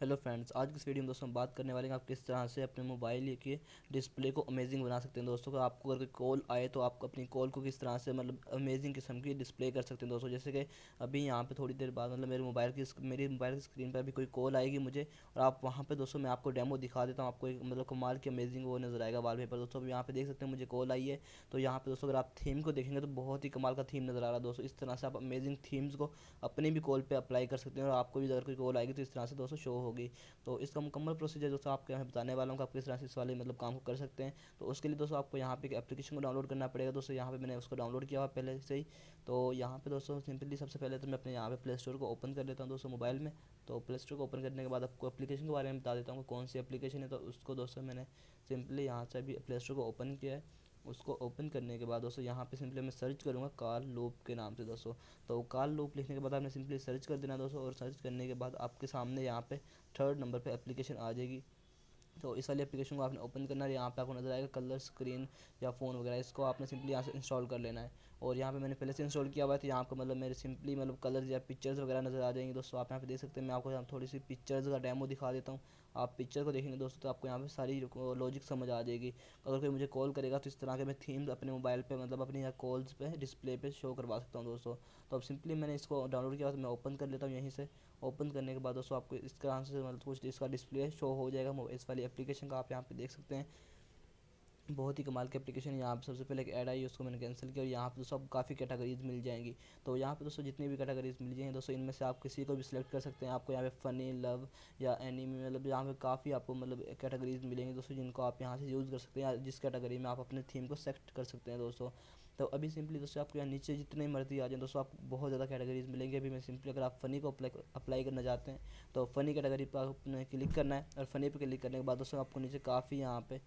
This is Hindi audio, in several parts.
हेलो फ्रेंड्स, आज की इस वीडियो में दोस्तों हम बात करने वाले हैं आप किस तरह से अपने मोबाइल के डिस्प्ले को अमेजिंग बना सकते हैं। दोस्तों अगर आपको अगर कोई कॉल आए तो आप अपनी कॉल को किस तरह से अमेजिंग किस्म की डिस्प्ले कर सकते हैं। दोस्तों जैसे कि अभी यहाँ पे थोड़ी देर बाद मेरी मोबाइल की स्क्रीन पर अभी कोई कॉल आएगी मुझे, और आप वहाँ पर दोस्तों मैं आपको डेमो दिखा देता हूँ। आपको एक कमाल की अमेजिंग वो नज़र आएगा वॉलपेपर। दोस्तों यहाँ पे देख सकते हैं मुझे कॉल आई है, तो यहाँ पे दोस्तों अगर आप थीम को देखेंगे तो बहुत ही कमाल का थीम नज़र आ रहा है। दोस्तों इस तरह से आप अमेजिंग थीम्स को अपनी भी कॉल पे अप्लाई कर सकते हैं, और आपको भी अगर कोई कॉल आएगी तो इस तरह से दोस्तों शो होगी। तो इसका मुकम्मल प्रोसीजर दोस्तों आपको यहाँ बताने वाला हूँ कि आप किस तरह से इस वाले काम को कर सकते हैं। तो उसके लिए दोस्तों आपको यहाँ पे एक एप्लीकेशन को डाउनलोड करना पड़ेगा। दोस्तों यहाँ पे मैंने उसको डाउनलोड किया हुआ पहले से ही। तो यहाँ पे दोस्तों सिंपली सबसे पहले तो मैं अपने यहाँ पे प्ले स्टोर को ओपन कर लेता हूँ दोस्तों मोबाइल में। तो प्ले स्टोर को ओपन करने के बाद आपको एप्लीकेशन के बारे में बता देता हूँ कौन सी एप्लीकेशन है। तो उसको दोस्तों मैंने सिंपली यहाँ से अभी प्ले स्टोर को ओपन किया है। उसको ओपन करने के बाद दोस्तों यहाँ पे सिंपली मैं सर्च करूँगा कार लूप के नाम से दोस्तों। तो कार लूप लिखने के बाद आपने सिंपली सर्च कर देना दोस्तों, और सर्च करने के बाद आपके सामने यहाँ पे थर्ड नंबर पे एप्लीकेशन आ जाएगी। तो इस वाली एप्लीकेशन को आपने ओपन करना है। यहाँ पे आपको नजर आएगा कलर स्क्रीन या फ़ोन वगैरह, इसको आपने सिंपली यहाँ से इंस्टॉल कर लेना है। और यहाँ पे मैंने पहले से इंस्टॉल किया हुआ है, तो यहाँ पर मेरे सिंपली कलर्स या पिक्चर्स वगैरह नज़र आ जाएंगे। दोस्तों आप यहाँ पे देख सकते हैं, मैं आपको यहाँ थोड़ी सी पिक्चर्स का डेमो दिखा देता हूँ। आप पिक्चर को देखेंगे दोस्तों तो आपको यहाँ पे सारी लॉजिक समझ आ जाएगी। अगर कोई मुझे कॉल करेगा तो इस तरह के मैं थीम्स अपने मोबाइल पे अपनी कॉल्स पे डिस्प्ले पे शो करवा सकता हूँ दोस्तों। तो अब सिंपली मैंने इसको डाउनलोड किया तो मैं ओपन कर लेता हूँ यहीं से। ओपन करने के बाद दोस्तों आपको इस तरह से कुछ इसका डिस्प्ले शो हो जाएगा इस वाली एप्लीकेशन का। आप यहाँ पे देख सकते हैं बहुत ही कमाल की एप्लीकेशन है। यहाँ पे सबसे पहले एक ऐड आई, उसको मैंने कैंसिल किया, और यहाँ पे दोस्तों आप काफ़ी कैटेगरीज मिल जाएंगी। तो यहाँ पे दोस्तों जितनी भी कैटेगरीज मिल जाएंगी दोस्तों, इनमें से आप किसी को भी सिलेक्ट कर सकते हैं। आपको यहाँ पे फ़नी, लव या एनीमे, यहाँ पे काफ़ी आपको कैटेगरीज मिलेंगी दोस्तों, जिनको आप यहाँ से यूज़ कर सकते हैं, या जिस कैटेगरी में आप अपने थीम को सेलेक्ट कर सकते हैं दोस्तों। तो अभी सिंपली दोस्तों आपको यहाँ नीचे जितने मर्जी आ जाए दोस्तों, आपको बहुत ज़्यादा कैटेगरीज मिलेंगे। अभी मैं सिंपली अगर आप फ़नी को अप्लाई करना चाहते हैं तो फ़नी कैटेगरी पर आपने क्लिक करना है, और फ़नी पर क्लिक करने के बाद दोस्तों आपको नीचे काफ़ी यहाँ पे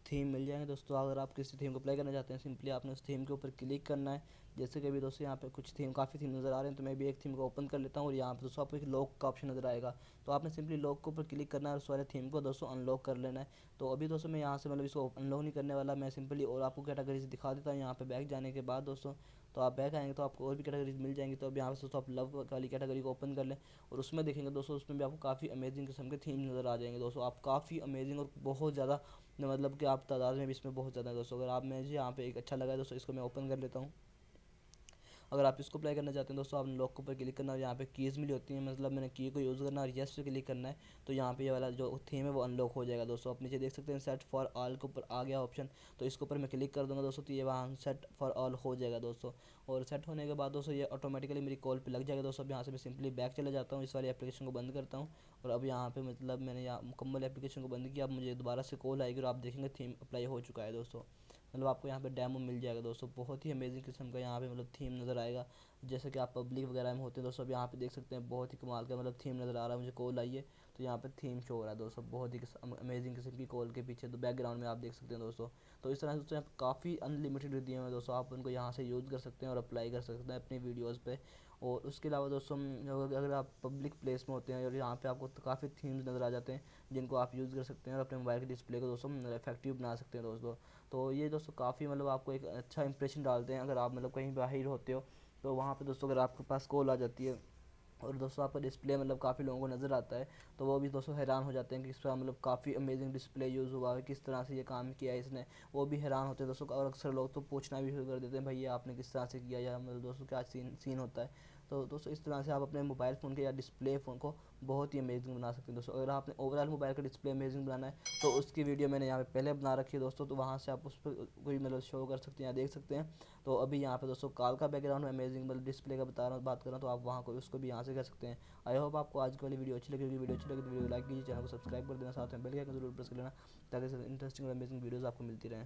थीम मिल जाएंगे दोस्तों। अगर आप किसी थीम को अप्लाई करना चाहते हैं सिंपली आपने उस थीम के ऊपर क्लिक करना है। जैसे कि अभी दोस्तों यहाँ पे कुछ थीम काफ़ी थीम नज़र आ रहे हैं, तो मैं भी एक थीम को ओपन कर लेता हूँ, और यहाँ पे दोस्तों आपको एक लॉक का ऑप्शन नज़र आएगा। तो आपने सिंपली लॉक के ऊपर क्लिक करना है और उस वाले थीम को दोस्तों अनलॉक कर लेना है। तो अभी दोस्तों मैं यहाँ से इसको अनलॉक नहीं करने वाला, मैं सिंपली और आपको कैटेगरीज दिखा देता हूँ। यहाँ पे बैक जाने के बाद दोस्तों तो आप बैक आएंगे तो आपको और भी कैटेगरीज मिल जाएंगी। तो अब यहाँ पे दोस्तों आप लव वाली कैटेगरी को ओपन कर लें, और उसमें देखेंगे दोस्तों उसमें भी आपको काफ़ी अमेजिंग किस्म के थीम नज़र आ जाएंगे दोस्तों। आप काफ़ी अमेजिंग और बहुत ज़्यादा कि आप तादाद में भी इसमें बहुत ज़्यादा है दोस्तों। अगर आप मुझे यहाँ पे एक अच्छा लगा है दोस्तों, इसको मैं ओपन कर लेता हूँ। अगर आप इसको अप्लाई करना चाहते हैं दोस्तों, आपने लॉक के ऊपर क्लिक करना है, यहाँ पे कीज़ मिली होती हैं, मैंने की को यूज़ करना है और येस पे क्लिक करना है। तो यहाँ पे ये वाला जो थीम है वो अनलॉक हो जाएगा दोस्तों। आप नीचे देख सकते हैं सेट फॉर ऑल के ऊपर आ गया ऑप्शन, तो इसके ऊपर मैं क्लिक कर दूँगा दोस्तों, तो ये वहाँ सेट फॉर ऑल हो जाएगा दोस्तों। और सेट होने के बाद दोस्तों ये ऑटोमेटिकली मेरी कॉल पर लग जाएगा दोस्तों। अब यहाँ से मैं सिंपली बैक चले जाता हूँ, इस वाली एप्लीकेशन को बंद करता हूँ, और अब यहाँ पे मैंने यहाँ मुकम्मल एप्लीकेशन को बंद किया। अब मुझे दोबारा से कॉल आएगी और आप देखेंगे थीम अप्लाई हो चुका है दोस्तों। आपको यहाँ पे डेमो मिल जाएगा दोस्तों, बहुत ही अमेजिंग किस्म का यहाँ पे थीम नज़र आएगा। जैसे कि आप पब्लिक वगैरह में होते हैं दोस्तों, अब यहाँ पे देख सकते हैं बहुत ही कमाल का थीम नज़र आ रहा है। मुझे कॉल आई है तो यहाँ पे थीम शो हो रहा है दोस्तों, बहुत ही अमेजिंग किस्म की कॉल के पीछे तो बैकग्राउंड में आप देख सकते हैं दोस्तों। तो इस तरह से दोस्तों यहाँ काफ़ी अनलिमिटेड दिए हुए हैं दोस्तों, आप उनको यहाँ से यूज़ कर सकते हैं और अप्लाई कर सकते हैं अपनी वीडियोज़ पे। और उसके अलावा दोस्तों अगर आप पब्लिक प्लेस में होते हैं और यहाँ पे आपको तो काफ़ी थीम्स नज़र आ जाते हैं, जिनको आप यूज़ कर सकते हैं और अपने मोबाइल के डिस्प्ले को दोस्तों इफेक्टिव बना सकते हैं दोस्तों। तो ये दोस्तों काफ़ी आपको एक अच्छा इंप्रेशन डालते हैं। अगर आप कहीं बाहर होते हो तो वहाँ पे दोस्तों अगर आपके पास कॉल आ जाती है और दोस्तों आपका डिस्प्ले काफ़ी लोगों को नज़र आता है, तो वो भी दोस्तों हैरान हो जाते हैं कि इस पर काफ़ी अमेजिंग डिस्प्ले यूज़ हुआ है, किस तरह से ये काम किया है इसने। वो भी हैरान होते हैं दोस्तों, और अक्सर लोग तो पूछना भी शुरू कर देते हैं भैया आपने किस तरह से किया, या दोस्तों क्या सीन होता है। तो दोस्तों इस तरह से आप अपने मोबाइल फ़ोन के या डिस्प्ले फ़ोन को बहुत ही अमेजिंग बना सकते हैं दोस्तों। अगर आपने ओवरऑल मोबाइल का डिस्प्ले अमेजिंग बनाना है तो उसकी वीडियो मैंने यहाँ पे पहले बना रखी है दोस्तों, तो वहाँ से आप उस पर कोई शो कर सकते हैं या देख सकते हैं। तो अभी यहाँ पे दोस्तों कॉल का बैकग्राउंड में अमेजिंग डिस्प्ले का बता रहा हूँ, बात कर रहा हूँ, तो आप वहाँ को उसको भी यहाँ से कर सकते हैं। आई होप आपको आज की वाली वीडियो अच्छी लगी होगी। वीडियो अच्छी लगी तो वीडियो लाइक कीजिए, चैनल को सब्सक्राइब कर देना, साथ में बेल आइकन जरूर प्रेस कर लेना, ताकि इंटरेस्टिंग और अमेजिंग वीडियोज़ आपको मिलती रहें।